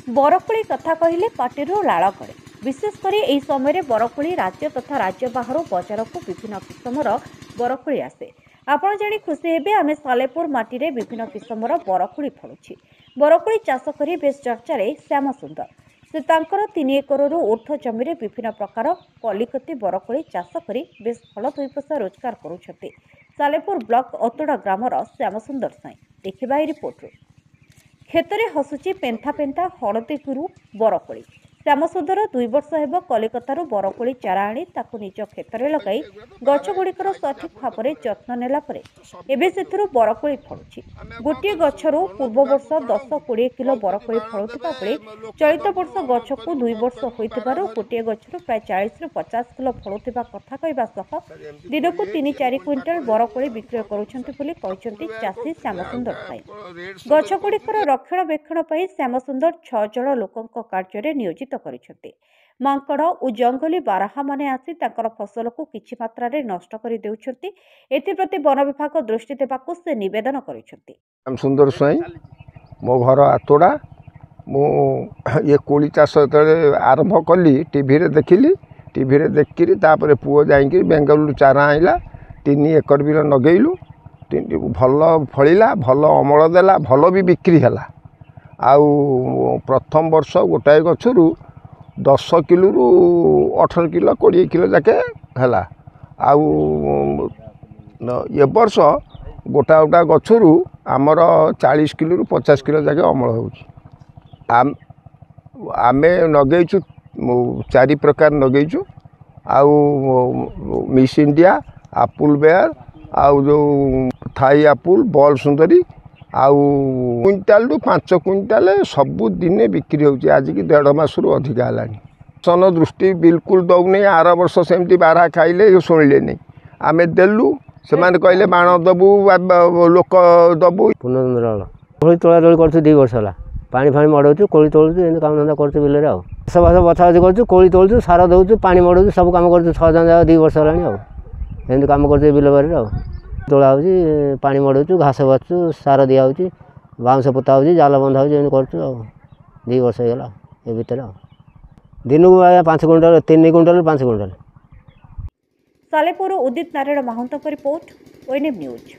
बरकोली कथा कहले पाटिरू लाल करे। विशेषकर यह समय बरकोली राज्य तथा राज्य बाहर बजार को विभिन्न किस्मर बरकोली आसे। आपण जाणी खुशी हेबे आमे सालेपुर माटी रे विभिन्न किस्मर बरकोली फळुछि। बरकोली चाष करी बेस चर्चा श्याम सुंदर से तांकर 3 एकररू ऊर्ध्व जमी विभिन्न प्रकार कलिकती बरकोली चाष करी बेस फल 2 पैसा रोजगार करुछथि। सालेपुर ब्लॉक अतोड़ा ग्रामर श्याम सुंदर साई देखिबा रिपोर्ट। खेतरे हसुची पेंथा पेंथा हलदी गुरु बरकोली। श्यामसुंदर 2 वर्ष हेब कलिकतारू बरकोली चारा आनी ताकू निज क्षेत्र लगाई गछगुड़िकर सठिक भाव में जत्न नेला परे एबे सेथुरु बरकोली फळुछि। गोटे गछरू पूर्व वर्ष 10-20 किलो बरकोली फळुथिबा बेले चलित वर्ष गछकू 2 वर्ष होइथिबारु गोटे गछरू प्राय 40-50 किलो फळुथिबा कथा कहबा सह दिनकू 3-4 क्विंटाल बरकोली बिक्री करुछन्ति बोली कहिसन्ति चाषी श्यामसुंदर साई। गछगुड़िकर रक्षणाबेक्षण पई श्यामसुंदर 6 जण लोकंक कार्य नियोजित करिसन्ति। मांकड़ और जंगली बारहा माने आसी तांकर फसल को किछि मात्रा रे नष्ट करि देउछन्ति। एथिप्रति वन विभाग दृष्टि देबाकू से निवेदन करिसन्ति। सुंदर स्वाई मो घर आतोड़ा मो ये कोली चाष आरंभ कली टीवी रे देखिली। टीवी रे देखिरी तापर पुओ जाईकी बेंगलुरु चारा आइला 3 एकर बिल नगेइलु। भल फलिला भल अमल देला भल भी बिक्री हला। आउ प्रथम वर्ष गोटाए गछरू 10 किलो रु 18 किलो 20 किलो जाके हला। आउ ये वर्ष गोटा गोटा गछरू आमर 40 किलो रु 50 किलो जाके अमल होउछि। आमे नगेइछु 4 प्रकार नगेइछु। आउ मिस इंडिया आपुल बेयर आउ जो थाई आपुल बॉल सुंदरी आउ क्विंटाल रु 5 क्विंटाल सबु दिने बिक्री होउछि। आज की 1.5 मास रु अधिक हलानी। सन दृष्टि बिल्कुल दौनी। आर वर्ष सेमती बारहा खाइले शुणिले नहीं। आमे देलु से माने कहले बाण दबु लोक दबु पुनर्मरण कोली तोला तोली करछु 2 वर्ष हला। पानी फाणी मडौछु कोली तोलछु एन काम धंदा करछु बिले रे। आ सब बछा बछी करछु कोली तोलछु सार दउछु पानी मडौछु सब काम करछु 6 जन 2 वर्ष हलानी। आ एन काम करछु बिले बारे रे। तोला होची पानी मडौछु घास बच्छु सार दिया होची बाउंस पोता होची जाल बंधा होची एन करछु। आ 2 वर्ष हे गला ए भीतर। आ दिन को 5 quintal 3 quintal 5 quintal. Salepur Udit Narayan महंत रिपोर्ट ओएनएम न्यूज।